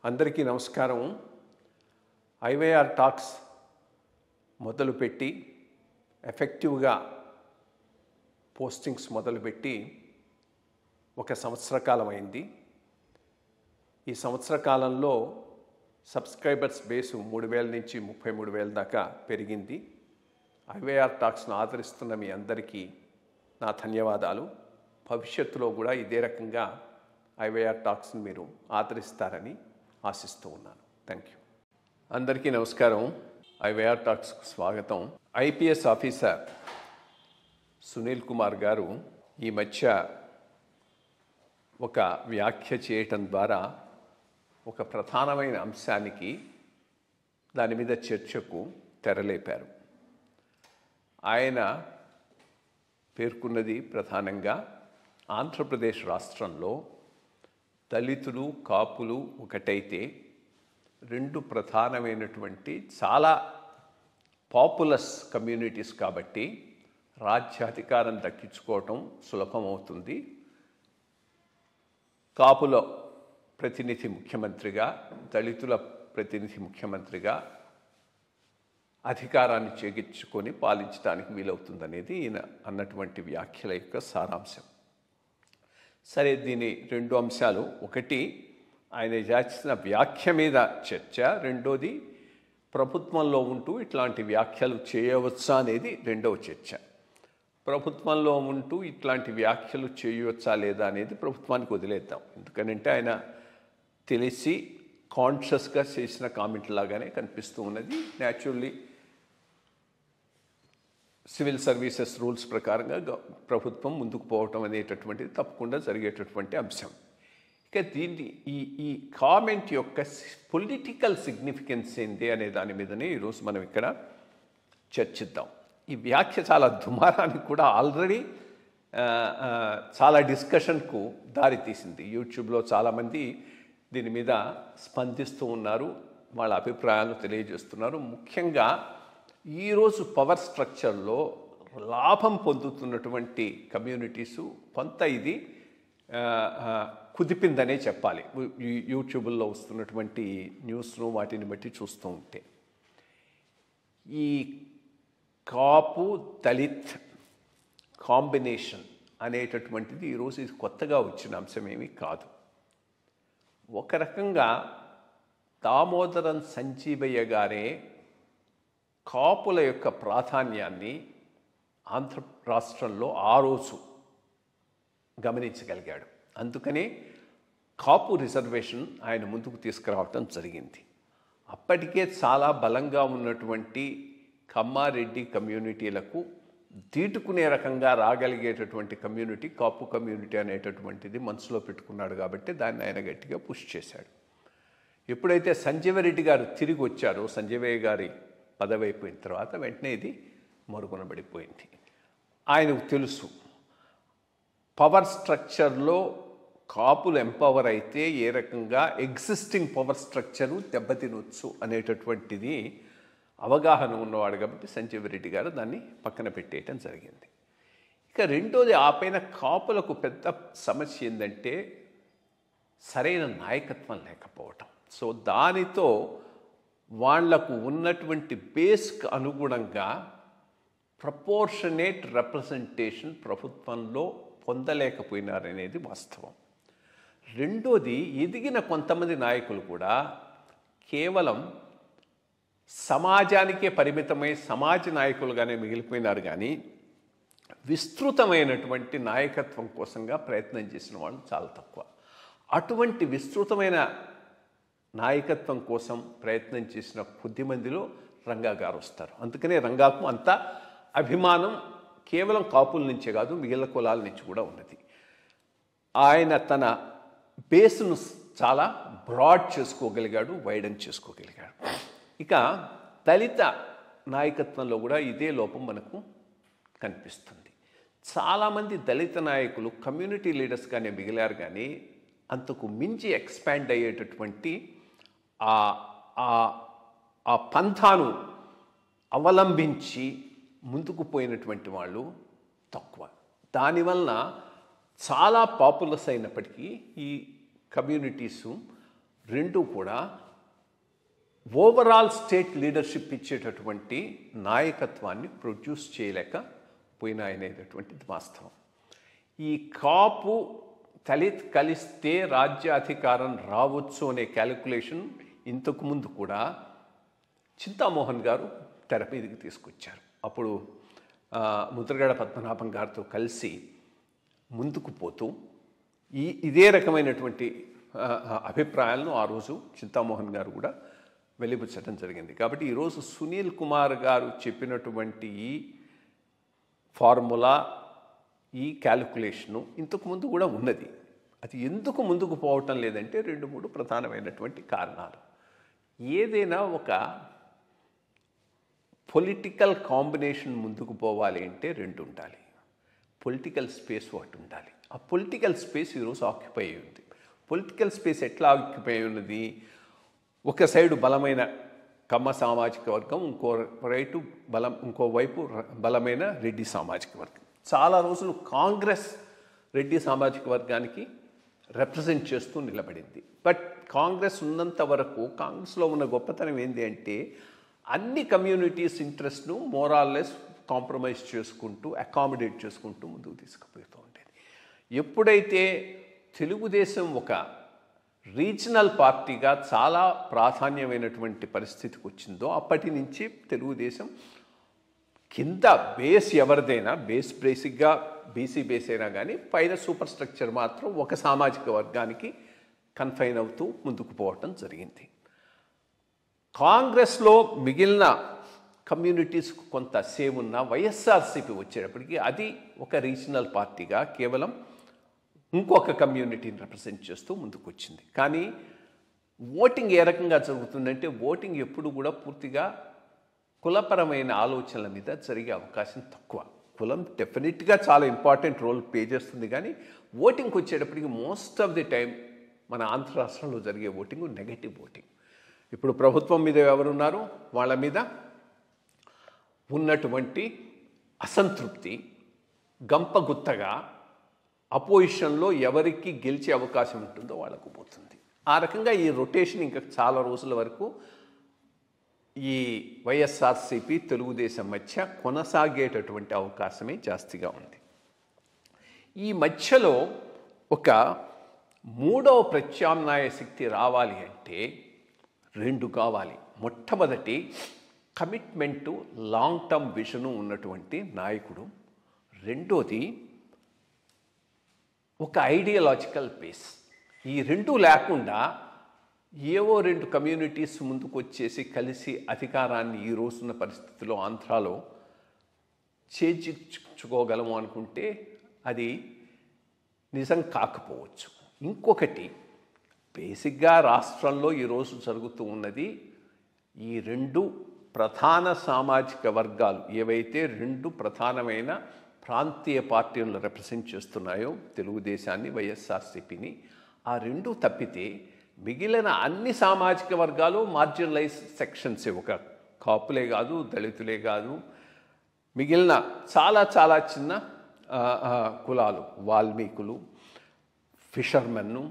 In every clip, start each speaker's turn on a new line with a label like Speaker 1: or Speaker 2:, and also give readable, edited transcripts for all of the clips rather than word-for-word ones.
Speaker 1: అందరికీ నమస్కారం. IYR talks మొదలుపెట్టి ఎఫెక్టివ్గా పోస్టింగ్స్ మొదలుపెట్టి ఒక సంవత్సర కాలం అయింది. ఈ సంవత్సర కాలంలో సబ్స్క్రైబర్స్ బేసు 3,000 నుంచి 33,000 దాకా పెరిగింది. ఐవైఆర్ టాక్స్ను ఆదరిస్తున్న మీ అందరికీ నా ధన్యవాదాలు. భవిష్యత్తులో కూడా ఇదే రకంగా ఐవైఆర్ టాక్స్ని మీరు ఆదరిస్తారని ఆశిస్తూ ఉన్నాను. Thank you. అందరికీ నమస్కారం. ఐవైఆర్ టాక్స్కు స్వాగతం. ఐపీఎస్ ఆఫీసర్ సునీల్ కుమార్ గారు ఈ మధ్య ఒక వ్యాఖ్య చేయటం ద్వారా ఒక ప్రధానమైన అంశానికి దాని మీద చర్చకు తెరలేపారు. ఆయన పేర్కొన్నది ప్రధానంగా ఆంధ్రప్రదేశ్ రాష్ట్రంలో దళితులు కాపులు ఒకటైతే రెండు ప్రధానమైనటువంటి చాలా పాపులస్ కమ్యూనిటీస్ కాబట్టి రాజ్యాధికారం దక్కించుకోవటం సులభమవుతుంది. కాపుల ప్రతినిధి ముఖ్యమంత్రిగా, దళితుల ప్రతినిధి ముఖ్యమంత్రిగా అధికారాన్ని చేగించుకొని పాలించడానికి వీలవుతుందనేది ఈయన అన్నటువంటి వ్యాఖ్యల యొక్క సారాంశం. సరే, దీని రెండు అంశాలు: ఒకటి ఆయన చేసిన వ్యాఖ్య మీద చర్చ, రెండోది ప్రభుత్వంలో ఉంటూ ఇట్లాంటి వ్యాఖ్యలు చేయవచ్చా అనేది రెండవ చర్చ. ప్రభుత్వంలో ఉంటూ ఇట్లాంటి వ్యాఖ్యలు చేయవచ్చా లేదా అనేది ప్రభుత్వానికి వదిలేద్దాం. ఎందుకంటే ఆయన తెలిసి కాన్షియస్గా చేసిన కామెంట్ లాగానే కనిపిస్తూ ఉన్నది. న్యాచురల్లీ సివిల్ సర్వీసెస్ రూల్స్ ప్రకారంగా ప్రభుత్వం ముందుకు పోవటం అనేటటువంటిది తప్పకుండా జరిగేటటువంటి అంశం. ఇక దీన్ని ఈ కామెంట్ యొక్క పొలిటికల్ సిగ్నిఫికెన్స్ ఏంటి అనే దాని మీదనే ఈరోజు మనం ఇక్కడ చర్చిద్దాం. ఈ వ్యాఖ్య చాలా దుమారానికి కూడా ఆల్రెడీ చాలా డిస్కషన్కు దారితీసింది. యూట్యూబ్లో చాలామంది దీని మీద స్పందిస్తూ ఉన్నారు, వాళ్ళ అభిప్రాయాలు తెలియజేస్తున్నారు. ముఖ్యంగా ఈరోజు పవర్ స్ట్రక్చర్లో లాభం పొందుతున్నటువంటి కమ్యూనిటీసు కొంత ఇది కుదిపిందనే చెప్పాలి. యూట్యూబ్లో వస్తున్నటువంటి న్యూస్ను వాటిని బట్టి చూస్తూ ఉంటే ఈ కాపు దళిత్ కాంబినేషన్ అనేటటువంటిది ఈరోజు ఇది కొత్తగా వచ్చిన అంశం ఏమీ కాదు. ఒక రకంగా దామోదరం సంజీవయ్య గారే కాపుల యొక్క ప్రాధాన్యాన్ని ఆంధ్ర రాష్ట్రంలో ఆ రోజు గమనించగలిగాడు. అందుకనే కాపు రిజర్వేషన్ ఆయన ముందుకు తీసుకురావటం జరిగింది. అప్పటికే చాలా బలంగా ఉన్నటువంటి కమ్మారెడ్డి కమ్యూనిటీలకు దీటుకునే రకంగా రాగలిగేటటువంటి కమ్యూనిటీ కాపు కమ్యూనిటీ అనేటటువంటిది మనసులో పెట్టుకున్నాడు కాబట్టి దాన్ని ఆయన గట్టిగా పుష్ చేశాడు. ఎప్పుడైతే సంజీవరెడ్డి గారు తిరిగి వచ్చారో, సంజీవయ్య గారి పదవి అయిపోయిన తర్వాత వెంటనే ఇది మరుగున పడిపోయింది. ఆయనకు తెలుసు పవర్ స్ట్రక్చర్లో కాపులు ఎంపవర్ అయితే ఏ రకంగా ఎగ్జిస్టింగ్ పవర్ స్ట్రక్చరు దెబ్బతినొచ్చు అనేటటువంటిది అవగాహన ఉన్నవాడు కాబట్టి సంజీవరెడ్డి గారు దాన్ని పక్కన పెట్టేయటం జరిగింది. ఇక రెండోది, ఆ పైన కాపులకు పెద్ద సమస్య ఏంటంటే సరైన నాయకత్వం లేకపోవటం. సో దానితో వాళ్లకు ఉన్నటువంటి బేస్కి అనుగుణంగా ప్రపోర్షనేట్ రిప్రజెంటేషన్ ప్రభుత్వంలో పొందలేకపోయినారనేది వాస్తవం. రెండోది, ఎదిగిన కొంతమంది నాయకులు కూడా కేవలం సమాజానికే పరిమితమై సమాజ నాయకులుగానే మిగిలిపోయినారు కానీ విస్తృతమైనటువంటి నాయకత్వం కోసంగా ప్రయత్నం చేసిన వాళ్ళు చాలా తక్కువ. అటువంటి విస్తృతమైన నాయకత్వం కోసం ప్రయత్నం చేసిన కొద్ది మందిలో రంగా గారు వస్తారు. అందుకనే రంగాకు అంత అభిమానం కేవలం కాపుల నుంచే కాదు, మిగిలిన కులాల నుంచి కూడా ఉన్నది. ఆయన తన బేస్ను చాలా బ్రాడ్ చేసుకోగలిగాడు, వైడన్ చేసుకోగలిగాడు. ఇక దళిత నాయకత్వంలో కూడా ఇదే లోపం మనకు కనిపిస్తుంది. చాలామంది దళిత నాయకులు కమ్యూనిటీ లీడర్స్గానే మిగిలారు కానీ అంతకు మించి ఎక్స్పాండ్ అయ్యేటటువంటి ఆ పంథాను అవలంబించి ముందుకు పోయినటువంటి వాళ్ళు తక్కువ. దానివలన చాలా పాపులస్ అయినప్పటికీ ఈ కమ్యూనిటీసు రెండు కూడా ఓవరాల్ స్టేట్ లీడర్షిప్ ఇచ్చేటటువంటి నాయకత్వాన్ని ప్రొడ్యూస్ చేయలేకపోయినాయనేటటువంటిది వాస్తవం. ఈ కాపు దళిత్ కలిస్తే రాజ్యాధికారం రావచ్చు అనే క్యాలిక్యులేషన్ ఇంతకుముందు కూడా చింతామోహన్ గారు తెర మీదకి తీసుకొచ్చారు. అప్పుడు ముద్రగడ పద్మనాభం గారితో కలిసి ముందుకు పోతూ ఇదే రకమైనటువంటి అభిప్రాయాలను ఆ రోజు చింతామోహన్ గారు కూడా వెలిబుచ్చడం జరిగింది. కాబట్టి ఈరోజు సునీల్ కుమార్ గారు చెప్పినటువంటి ఈ ఫార్ములా, ఈ క్యాలిక్యులేషను ఇంతకుముందు కూడా ఉన్నది. అది ఎందుకు ముందుకు పోవటం లేదంటే 2-3 ప్రధానమైనటువంటి కారణాలు. ఏదైనా ఒక పొలిటికల్ కాంబినేషన్ ముందుకు పోవాలి అంటే 2 ఉండాలి. పొలిటికల్ స్పేస్ ఒకటి ఉండాలి. ఆ పొలిటికల్ స్పేస్ ఈరోజు ఆక్యుపై అయి ఉంది. పొలిటికల్ స్పేస్ ఎట్లా ఆక్యుపై ఉన్నది? ఒక సైడు బలమైన కమ్మ సామాజిక వర్గం, ఇంకోవైపు బలమైన రెడ్డి సామాజిక వర్గం. చాలా రోజులు కాంగ్రెస్ రెడ్డి సామాజిక వర్గానికి రిప్రజెంట్ చేస్తూ నిలబడింది. బట్ కాంగ్రెస్ ఉన్నంత వరకు కాంగ్రెస్లో ఉన్న గొప్పతనం ఏంటి అంటే అన్ని కమ్యూనిటీస్ ఇంట్రెస్ట్ను మోరాల్లెస్ కాంప్రమైజ్ చేసుకుంటూ, అకామిడేట్ చేసుకుంటూ ముందుకు తీసుకుపోతూ ఉండేది. ఎప్పుడైతే తెలుగుదేశం ఒక రీజనల్ పార్టీగా చాలా ప్రాధాన్యమైనటువంటి పరిస్థితికి వచ్చిందో అప్పటి నుంచి తెలుగుదేశం కింద బేస్ ఎవరిదైనా బేసిక్గా బీసీ బేస్ అయినా కానీ పైన సూపర్ స్ట్రక్చర్ మాత్రం ఒక సామాజిక వర్గానికి కన్ఫైన్ అవుతూ ముందుకు పోవటం జరిగింది. కాంగ్రెస్లో మిగిలిన కమ్యూనిటీస్కు కొంత సేవ్ ఉన్న వైఎస్ఆర్సీపీ వచ్చేటప్పటికి అది ఒక రీజనల్ పార్టీగా కేవలం ఇంకొక కమ్యూనిటీని రిప్రజెంట్ చేస్తూ ముందుకు వచ్చింది. కానీ ఓటింగ్ ఏ రకంగా జరుగుతుందంటే ఓటింగ్ ఎప్పుడు కూడా పూర్తిగా కులపరమైన ఆలోచనల మీద జరిగే అవకాశం తక్కువ. కులం డెఫినెట్గా చాలా ఇంపార్టెంట్ రోల్ ప్లే చేస్తుంది. కానీ ఓటింగ్కి వచ్చేటప్పటికి మోస్ట్ ఆఫ్ ది టైం మన ఆంధ్ర రాష్ట్రంలో జరిగే ఓటింగ్ నెగటివ్ ఓటింగ్. ఇప్పుడు ప్రభుత్వం మీద ఎవరున్నారు, వాళ్ళ మీద ఉన్నటువంటి అసంతృప్తి గంపగుత్తగా అపోజిషన్లో ఎవరికి గెలిచే అవకాశం ఉంటుందో వాళ్ళకు పోతుంది. ఆ రకంగా ఈ రొటేషన్ ఇంకా చాలా రోజుల వరకు ఈ వైఎస్ఆర్సీపీ తెలుగుదేశం మధ్య కొనసాగేటటువంటి అవకాశమే జాస్తిగా ఉంది. ఈ మధ్యలో ఒక మూడవ ప్రత్యామ్నాయ శక్తి రావాలి అంటే 2 కావాలి. మొట్టమొదటి కమిట్మెంటు, లాంగ్ టర్మ్ విజను ఉన్నటువంటి నాయకుడు. రెండోది ఒక ఐడియాలజికల్ బేస్. ఈ 2 లేకుండా ఏవో 2 కమ్యూనిటీస్ ముందుకు వచ్చేసి కలిసి అధికారాన్ని ఈ రోజున్న పరిస్థితిలో ఆంధ్రాలో చేజిచ్చుకోగలము అనుకుంటే అది నిజం కాకపోవచ్చు. ఇంకొకటి బేసిక్గా రాష్ట్రంలో ఈరోజు జరుగుతూ ఉన్నది ఈ 2 ప్రధాన సామాజిక వర్గాలు ఏవైతే 2 ప్రధానమైన ప్రాంతీయ పార్టీలను రిప్రజెంట్ చేస్తున్నాయో తెలుగుదేశాన్ని, వైఎస్ఆర్సీపీని, ఆ 2 తప్పితే మిగిలిన అన్ని సామాజిక వర్గాలు మార్జినలైజ్ సెక్షన్సే. ఒక కాపులే కాదు, దళితులే కాదు, మిగిలిన చాలా చాలా చిన్న కులాలు, వాల్మీకులు, ఫిషర్మెన్ను,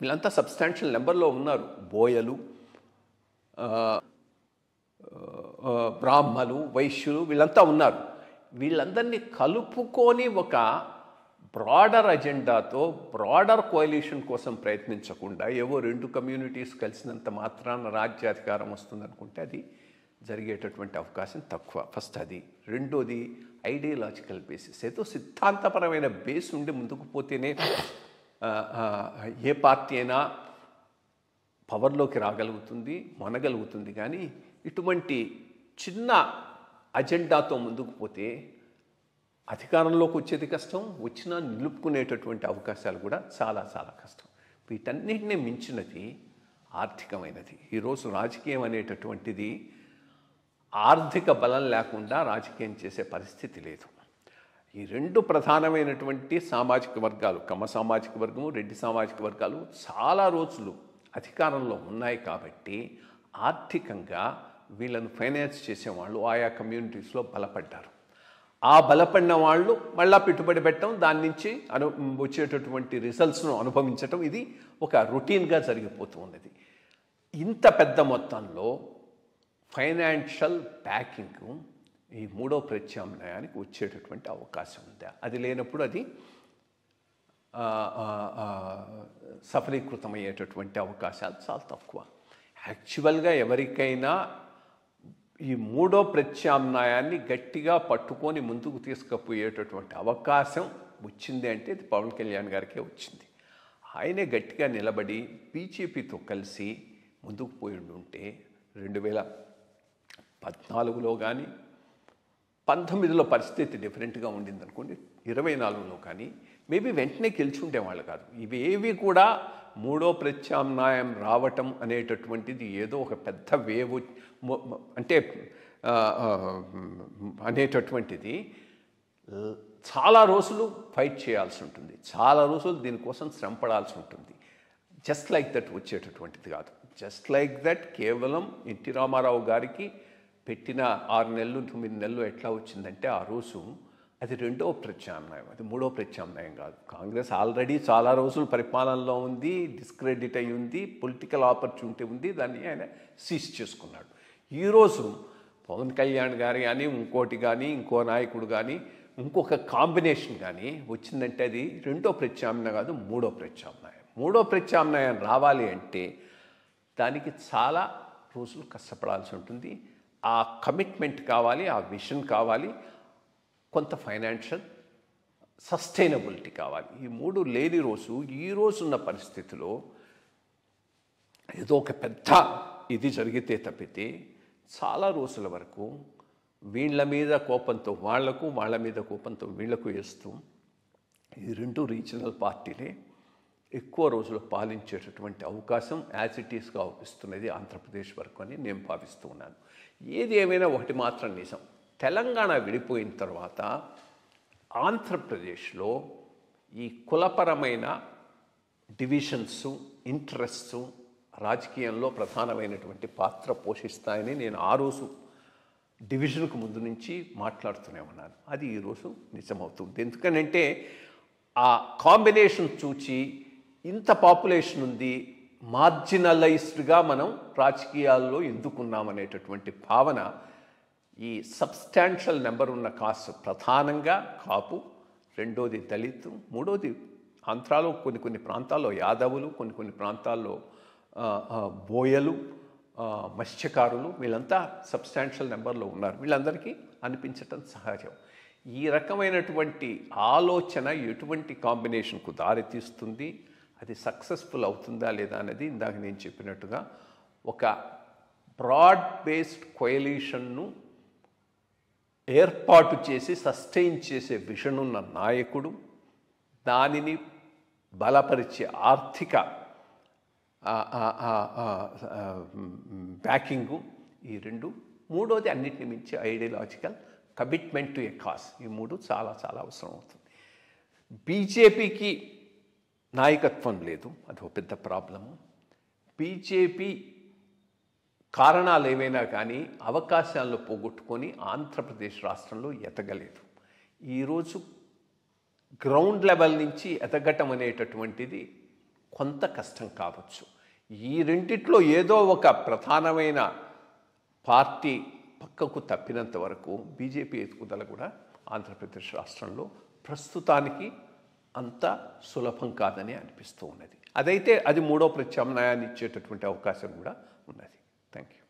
Speaker 1: వీళ్ళంతా సబ్స్టాన్షియల్ నెంబర్లో ఉన్నారు. బోయలు, బ్రాహ్మలు, వైశ్యులు వీళ్ళంతా ఉన్నారు. వీళ్ళందరినీ కలుపుకొని ఒక బ్రాడర్ అజెండాతో బ్రాడర్ కోalition కోసం ప్రయత్నించకుండా ఏవో 2 కమ్యూనిటీస్ కలిసినంత మాత్రాన రాజ్యాధికారం వస్తుందనుకుంటే అది జరిగేటటువంటి అవకాశం తక్కువ. ఫస్ట్ అది. రెండోది ఐడియాలజికల్ బేసిస్. ఏదో సిద్ధాంతపరమైన బేస్ ఉండి ముందుకు పోతేనే ఏ పార్టీ అయినా పవర్లోకి రాగలుగుతుంది, మనగలుగుతుంది. కానీ ఇటువంటి చిన్న అజెండాతో ముందుకు పోతే అధికారంలోకి వచ్చేది కష్టం, వచ్చినా నిలుపుకునేటటువంటి అవకాశాలు కూడా చాలా చాలా కష్టం. వీటన్నిటినీ మించినది ఆర్థికమైనది. ఈరోజు రాజకీయం అనేటటువంటిది ఆర్థిక బలం లేకుండా రాజకీయం చేసే పరిస్థితి లేదు. ఈ 2 ప్రధానమైనటువంటి సామాజిక వర్గాలు, కమ్మ సామాజిక వర్గము, రెడ్డి సామాజిక వర్గాలు చాలా రోజులు అధికారంలో ఉన్నాయి. కాబట్టి ఆర్థికంగా వీళ్ళను ఫైనాన్స్ చేసేవాళ్ళు ఆయా కమ్యూనిటీస్లో బలపడ్డారు. ఆ బలపడిన వాళ్ళు మళ్ళా పెట్టుబడి పెట్టడం, దాని నుంచి వచ్చేటటువంటి రిజల్ట్స్ను అనుభవించటం, ఇది ఒక రొటీన్గా జరిగిపోతూ ఉన్నది. ఇంత పెద్ద మొత్తంలో ఫైనాన్షియల్ బ్యాకింగ్ ఈ మూడో ప్రత్యామ్నాయానికి వచ్చేటటువంటి అవకాశం ఉంది. అది లేనప్పుడు అది సఫలీకృతమయ్యేటటువంటి అవకాశాలు చాలా తక్కువ. యాక్చువల్గా ఎవరికైనా ఈ మూడో ప్రత్యామ్నాయాన్ని గట్టిగా పట్టుకొని ముందుకు తీసుకుపోయేటటువంటి అవకాశం వచ్చింది అంటే అది పవన్ కళ్యాణ్ గారికే వచ్చింది. ఆయనే గట్టిగా నిలబడి బీజేపీతో కలిసి ముందుకు పోయి ఉంటే 2014లో కానీ 19లో పరిస్థితి డిఫరెంట్గా ఉండింది అనుకోండి, 24లో కానీ మేబీ వెంటనే గెలుచుండేవాళ్ళు కాదు. ఇవేవి కూడా మూడో ప్రత్యామ్నాయం రావటం అనేటటువంటిది ఏదో ఒక పెద్ద వేవ్ అంటే అనేటటువంటిది చాలా రోజులు ఫైట్ చేయాల్సి ఉంటుంది, చాలా రోజులు దీనికోసం శ్రమ పడాల్సి ఉంటుంది. జస్ట్ లైక్ దట్ వచ్చేటటువంటిది కాదు. జస్ట్ లైక్ దట్ కేవలం ఎన్టీ రామారావు గారికి పెట్టిన 6 నెలలు 9 నెలలు ఎట్లా వచ్చిందంటే ఆ రోజు అది రెండో ప్రత్యామ్నాయం, అది మూడో ప్రత్యామ్నాయం కాదు. కాంగ్రెస్ ఆల్రెడీ చాలా రోజులు పరిపాలనలో ఉంది, డిస్క్రెడిట్ అయి ఉంది, పొలిటికల్ ఆపర్చునిటీ ఉంది, దాన్ని ఆయన సీజ్ చేసుకున్నాడు. ఈరోజు పవన్ కళ్యాణ్ గారు కానీ ఇంకోటి కానీ ఇంకో నాయకుడు కానీ ఇంకొక కాంబినేషన్ కానీ వచ్చిందంటే అది రెండో ప్రత్యామ్నాయం కాదు, మూడో ప్రత్యామ్నాయం. మూడో ప్రత్యామ్నాయం రావాలి అంటే దానికి చాలా రోజులు కష్టపడాల్సి ఉంటుంది. ఆ కమిట్మెంట్ కావాలి, ఆ విజన్ కావాలి, కొంత ఫైనాన్షియల్ సస్టైనబిలిటీ కావాలి. ఈ మూడు లేని రోజు ఈ రోజున్న పరిస్థితిలో ఏదో ఒక పెద్ద ఇది జరిగితే తప్పితే చాలా రోజుల వరకు వీళ్ళ మీద కోపంతో వాళ్లకు, వాళ్ళ మీద కోపంతో వీళ్లకు వేస్తూ ఈ రెండు రీజనల్ పార్టీలే ఎక్కువ రోజులు పాలించేటటువంటి అవకాశం యాజ్ ఇట్ ఈస్గా అవుపిస్తున్నది ఆంధ్రప్రదేశ్ వరకు అని నేను భావిస్తూ ఉన్నాను. ఏది ఏమైనా ఒకటి మాత్రం నిజం, తెలంగాణ విడిపోయిన తర్వాత ఆంధ్రప్రదేశ్లో ఈ కులపరమైన డివిజన్స్, ఇంట్రెస్ట్స్ రాజకీయంలో ప్రధానమైనటువంటి పాత్ర పోషిస్తాయని నేను ఆ రోజు డివిజన్కు ముందు నుంచి మాట్లాడుతూనే ఉన్నాను. అది ఈరోజు నిజమవుతుంది. ఎందుకనంటే ఆ కాంబినేషన్ చూచి ఇంత పాపులేషన్ ఉంది, మార్జినలైజ్డ్గా మనం రాజకీయాల్లో ఎందుకున్నామనేటటువంటి భావన ఈ సబ్స్టాన్షియల్ నెంబర్ ఉన్న కాస్ట్, ప్రధానంగా కాపు, రెండోది దళిత్, మూడోది ఆంధ్రాలో కొన్ని ప్రాంతాల్లో యాదవులు, కొన్ని ప్రాంతాల్లో బోయలు, మత్స్యకారులు, వీళ్ళంతా సబ్స్టాన్షియల్ నెంబర్లో ఉన్నారు. వీళ్ళందరికీ అనిపించటం సహజం. ఈ రకమైనటువంటి ఆలోచన ఎటువంటి కాంబినేషన్కు దారితీస్తుంది, అది సక్సెస్ఫుల్ అవుతుందా లేదా అనేది ఇందాక నేను చెప్పినట్టుగా ఒక బ్రాడ్ బేస్డ్ కోయలీషన్ను ఏర్పాటు చేసి సస్టైన్ చేసే విజన్ ఉన్న నాయకుడు, దానిని బలపరిచే ఆర్థిక బ్యాకింగు, ఈ రెండు, మూడోది అన్నిటిని మించి ideological commitment to A cause, ఈ మూడు చాలా చాలా అవసరం అవుతుంది. బీజేపీకి నాయకత్వం లేదు, అది ఒక పెద్ద ప్రాబ్లము. బీజేపీ కారణాలు ఏవైనా కానీ అవకాశాలను పోగొట్టుకొని ఆంధ్రప్రదేశ్ రాష్ట్రంలో ఎదగలేదు. ఈరోజు గ్రౌండ్ లెవెల్ నుంచి ఎదగటం అనేటటువంటిది కొంత కష్టం కావచ్చు. ఈ రెండిట్లో ఏదో ఒక ప్రధానమైన పార్టీ పక్కకు తప్పినంత వరకు బీజేపీ ఎదుగుదల కూడా ఆంధ్రప్రదేశ్ రాష్ట్రంలో ప్రస్తుతానికి అంత సులభం కాదని అనిపిస్తూ ఉన్నది. అదైతే అది మూడో ప్రత్యామ్నాయాన్ని ఇచ్చేటటువంటి అవకాశం కూడా ఉన్నది. Thank you.